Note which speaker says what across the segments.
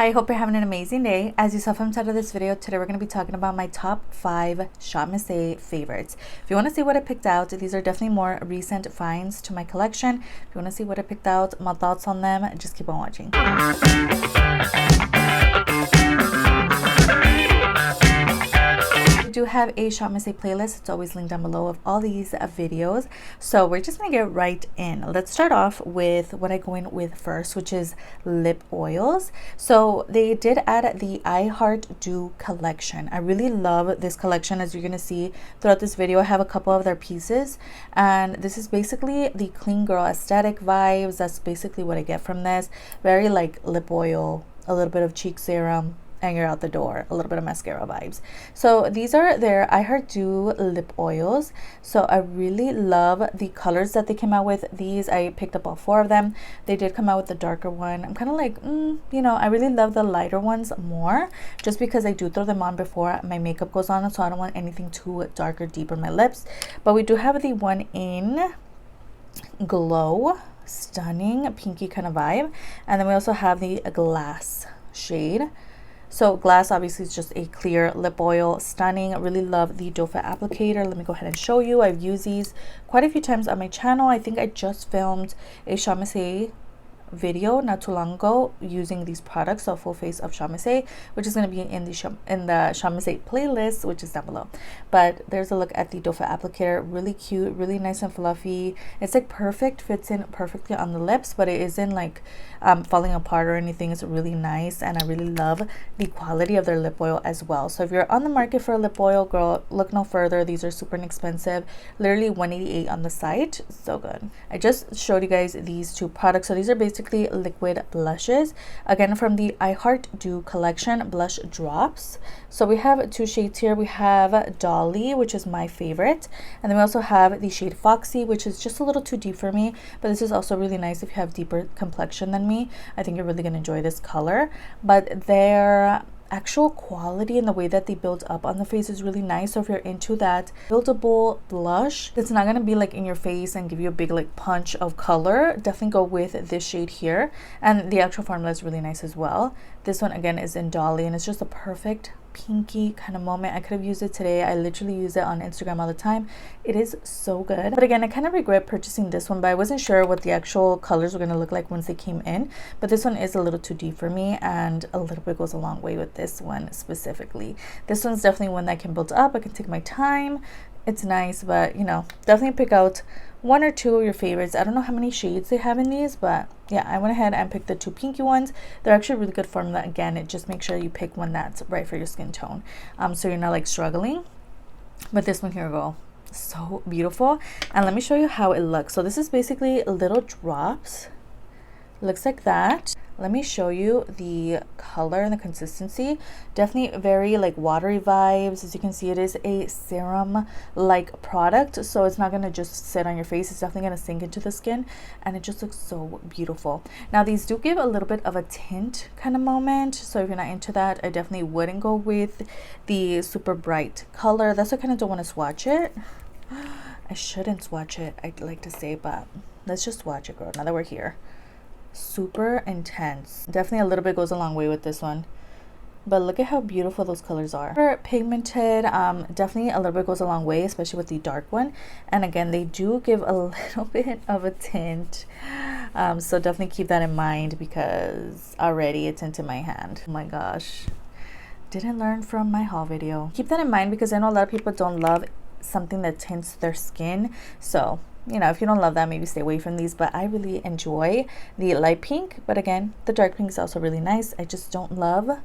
Speaker 1: I hope you're having an amazing day. As you saw from the title of this video, today we're going to be talking about my top 5 Shop Missy favorites. If you want to see what I picked out, these are definitely more recent finds to my collection. If you want to see what I picked out, my thoughts on them, just keep on watching. I do have a Shop Missy playlist. It's always linked down below of all these videos. So we're just gonna get right in. Let's start off with what I go in with first, which is lip oils. So they did add the I Heart Dew collection. I really love this collection. As you're gonna see throughout this video, I have a couple of their pieces, and this is basically the clean girl aesthetic vibes. That's basically what I get from this. Very like lip oil, a little bit of cheek serum, and you're out the door. A little bit of mascara vibes. So these are their I Heart Dew lip oils. So I really love the colors that they came out with. These, I picked up all 4 of them. They did come out with the darker one. I'm kind of like, you know, I really love the lighter ones more, just because I do throw them on before my makeup goes on, so I don't want anything too dark or deep on my lips. But we do have the one in Glow, stunning pinky kind of vibe, and then we also have the Glass shade. So Glass obviously is just a clear lip oil, stunning. I really love the doe foot applicator. Let me go ahead and show you. I've used these quite a few times on my channel. I think I just filmed a Shop Missy video not too long ago using these products, so full face of Shop Missy, which is going to be in the Shop Missy playlist, which is down below. But there's a look at the doe foot applicator. Really cute, really nice and fluffy. It's like perfect, fits in perfectly on the lips, but it isn't like falling apart or anything. It's really nice, and I really love the quality of their lip oil as well. So if you're on the market for a lip oil, girl, look no further. These are super inexpensive, literally $188 on the site. So good. I just showed you guys these 2 products. So these are basically liquid blushes, again from the I Heart Dew collection blush drops. So we have 2 shades here. We have Dolly, which is my favorite, and then we also have the shade Foxy, which is just a little too deep for me, but this is also really nice if you have deeper complexion than me. I think you're really gonna enjoy this color. But their actual quality and the way that they build up on the face is really nice. So if you're into that buildable blush, it's not gonna be like in your face and give you a big like punch of color, definitely go with this shade here. And the actual formula is really nice as well. This one again is in Dolly, and it's just a perfect pinky kind of moment. I could have used it today. I literally use it on Instagram all the time. It is so good. But again, I kind of regret purchasing this one, but I wasn't sure what the actual colors were going to look like once they came in. But this one is a little too deep for me, and a little bit goes a long way with this one specifically. This one's definitely one that I can build up. I can take my time. It's nice, but you know, definitely pick out 1 or 2 of your favorites. I don't know how many shades they have in these, but yeah, I went ahead and picked the 2 pinky ones. They're actually really good formula. Again, it just make sure you pick one that's right for your skin tone, so you're not like struggling. But this one here, go so beautiful. And let me show you how it looks. So this is basically little drops. Looks like that. Let me show you the color and the consistency. Definitely very like watery vibes. As you can see, it is a serum like product, so it's not going to just sit on your face. It's definitely going to sink into the skin, and it just looks so beautiful. Now these do give a little bit of a tint kind of moment, so if you're not into that, I definitely wouldn't go with the super bright color. That's why I kind of don't want to swatch it. I shouldn't swatch it, I'd like to say, but let's just swatch it, girl, now that we're here. Super intense. Definitely a little bit goes a long way with this one, but look at how beautiful those colors are. For pigmented, definitely a little bit goes a long way, especially with the dark one. And again, they do give a little bit of a tint, so definitely keep that in mind, because already it's into my hand. Oh my gosh, didn't learn from my haul video. Keep that in mind, because I know a lot of people don't love something that tints their skin. So you know, if you don't love that, maybe stay away from these. But I really enjoy the light pink, but again, the dark pink is also really nice. I just don't love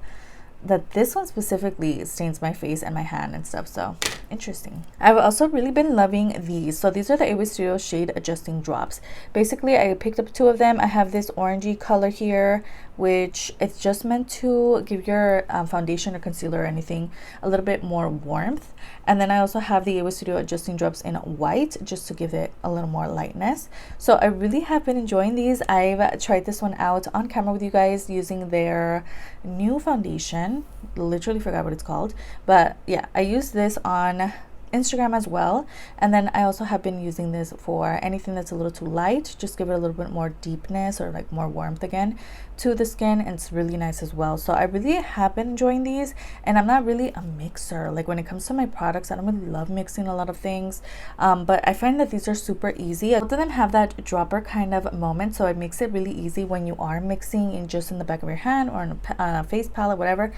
Speaker 1: that this one specifically stains my face and my hand and stuff. So interesting. I've also really been loving these. So these are the AOA Studio Shade Adjusting Drops. Basically, I picked up 2 of them. I have this orangey color here, which it's just meant to give your foundation or concealer or anything a little bit more warmth. And then I also have the AOA Studio Adjusting Drops in white, just to give it a little more lightness. So I really have been enjoying these. I've tried this one out on camera with you guys using their new foundation. Literally forgot what it's called, but yeah, I used this on Instagram as well. And then I also have been using this for anything that's a little too light, just give it a little bit more deepness or like more warmth again. to the skin, and it's really nice as well. So I really have been enjoying these, and I'm not really a mixer. Like when it comes to my products, I don't really love mixing a lot of things, but I find that these are super easy. Both of them have that dropper kind of moment, so it makes it really easy when you are mixing in just in the back of your hand or on a face palette, whatever.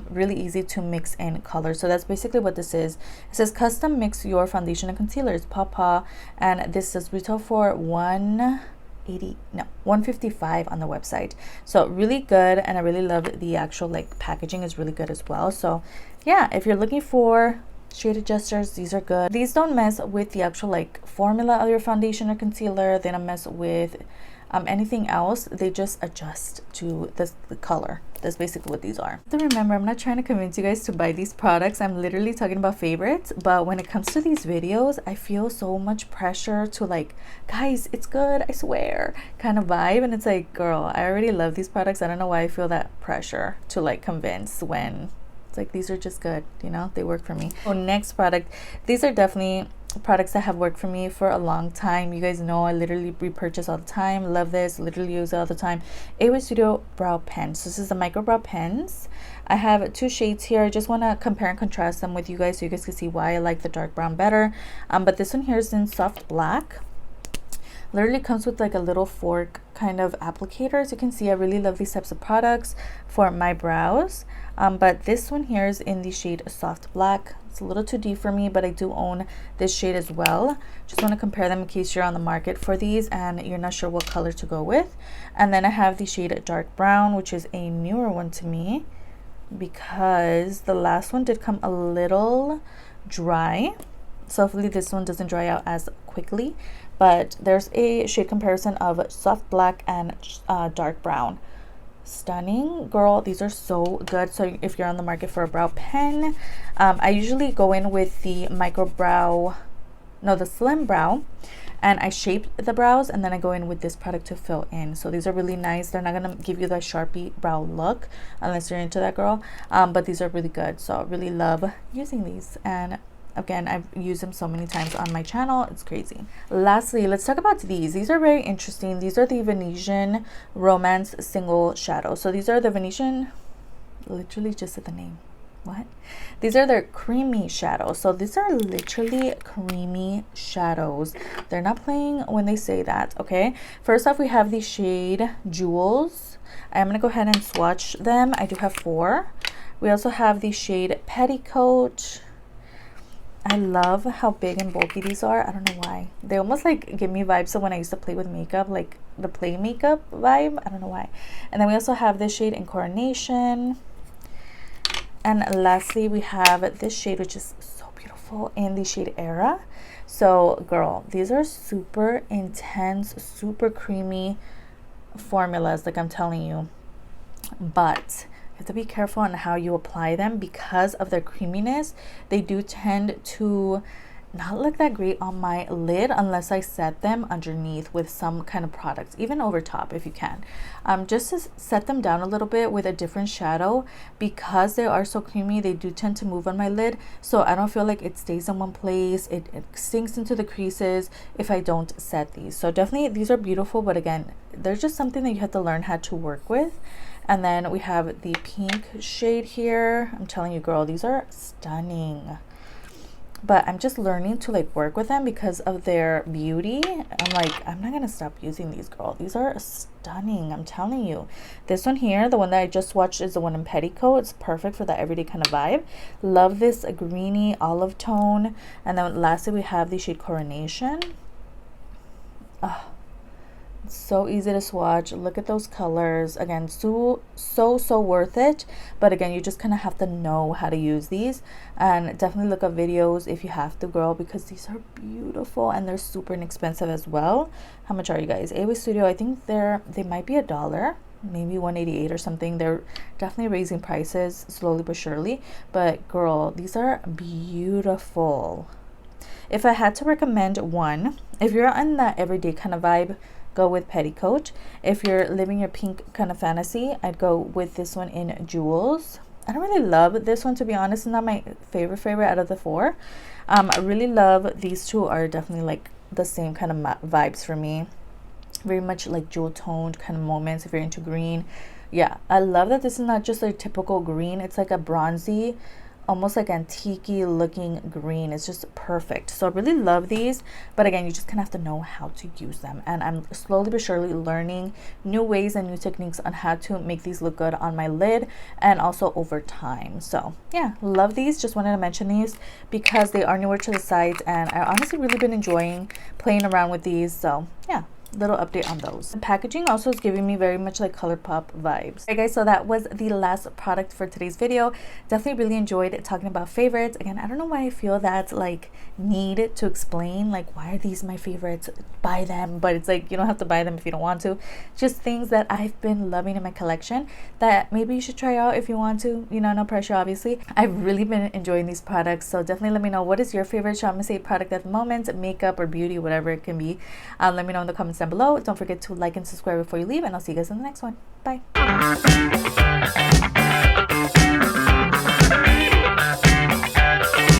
Speaker 1: Really easy to mix in colors. So that's basically what this is. It says custom mix your foundation and concealers, Pawpaw, and this is retail for $155 on the website. So really good, and I really love the actual like packaging is really good as well. So yeah, if you're looking for shade adjusters, these are good. These don't mess with the actual like formula of your foundation or concealer. They don't mess with anything else. They just adjust to the color. That's basically what these are. To remember, I'm not trying to convince you guys to buy these products. I'm literally talking about favorites. But when it comes to these videos, I feel so much pressure to like, guys, it's good, I swear, kind of vibe. And it's like, girl, I already love these products. I don't know why I feel that pressure to like convince when it's like, these are just good, you know, they work for me. So next product, these are definitely products that have worked for me for a long time. You guys know I literally repurchase all the time. Love this, literally use it all the time. AOA Studio brow pen. So this is the micro brow pens. I have two shades here. I just want to compare and contrast them with you guys so you guys can see why I like the dark brown better. But this one here is in soft black. Literally comes with like a little fork kind of applicator. As you can see, I really love these types of products for my brows. But this one here is in the shade soft black. It's a little too deep for me, but I do own this shade as well. Just want to compare them in case you're on the market for these and you're not sure what color to go with. And then I have the shade dark brown, which is a newer one to me because the last one did come a little dry. So hopefully this one doesn't dry out as quickly. But there's a shade comparison of soft black and dark brown. Stunning, girl. These are so good. So if you're on the market for a brow pen, I usually go in with the the slim brow, and I shape the brows, and then I go in with this product to fill in. So these are really nice. They're not gonna give you the Sharpie brow look unless you're into that, girl, but these are really good. So I really love using these, and again, I've used them so many times on my channel. It's crazy. Lastly, let's talk about these. These are very interesting. These are the Venetian Romance Single Shadow. So these are the Venetian, literally just at the name. What? These are their creamy shadows. So these are literally creamy shadows. They're not playing when they say that, okay? First off, we have the shade Jewels. I'm going to go ahead and swatch them. I do have 4. We also have the shade Petticoat. I love how big and bulky these are. I don't know why. They almost like give me vibes of when I used to play with makeup, like the play makeup vibe. I don't know why. And then we also have this shade in Coronation. And lastly, we have this shade, which is so beautiful, in the shade Era. So, girl, these are super intense, super creamy formulas, like I'm telling you. But have to be careful on how you apply them because of their creaminess. They do tend to not look that great on my lid unless I set them underneath with some kind of products, even over top if you can. Just to set them down a little bit with a different shadow. Because they are so creamy, they do tend to move on my lid, so I don't feel like it stays in one place. It sinks into the creases if I don't set these. So definitely these are beautiful, but again, they're just something that you have to learn how to work with. And then we have the pink shade here. I'm telling you, girl, these are stunning. But I'm just learning to like work with them because of their beauty. I'm like, I'm not gonna stop using these, girl. These are stunning, I'm telling you. This one here, the one that I just watched, is the one in Petticoat. It's perfect for that everyday kind of vibe. Love this greeny olive tone. And then lastly, we have the shade Coronation. So easy to swatch. Look at those colors. Again, so worth it. But again, you just kind of have to know how to use these, and definitely look up videos if you have to, girl, because these are beautiful and they're super inexpensive as well. How much are you guys? AOA Studio, I think they might be $1, maybe $1.88 or something. They're definitely raising prices slowly but surely, but girl, these are beautiful. If I had to recommend one, if you're on that everyday kind of vibe, go with Petticoat. If you're living your pink kind of fantasy, I'd go with this one in Jewels. I don't really love this one, to be honest. It's not my favorite out of the 4. I really love these two. Are definitely like the same kind of vibes for me. very much like jewel toned kind of moments if you're into green. Yeah, I love that this is not just a typical green. It's like a bronzy, almost like antique looking green. It's just perfect. So I really love these, but again, you just kind of have to know how to use them, and I'm slowly but surely learning new ways and new techniques on how to make these look good on my lid and also over time. So yeah, love these. Just wanted to mention these because they are newer to the site, and I honestly really been enjoying playing around with these. So yeah, little update on those. The packaging also is giving me very much like ColourPop vibes. Okay guys, so that was the last product for today's video. Definitely really enjoyed talking about favorites. Again, I don't know why I feel that like need to explain like why are these my favorites, buy them, but it's like you don't have to buy them if you don't want to. Just things that I've been loving in my collection that maybe you should try out if you want to, you know, no pressure obviously. I've really been enjoying these products, so definitely let me know what is your favorite Shop Miss A product at the moment, makeup or beauty, whatever it can be. Let me know in the comments down below. Don't forget to like and subscribe before you leave, and I'll see you guys in the next one. Bye.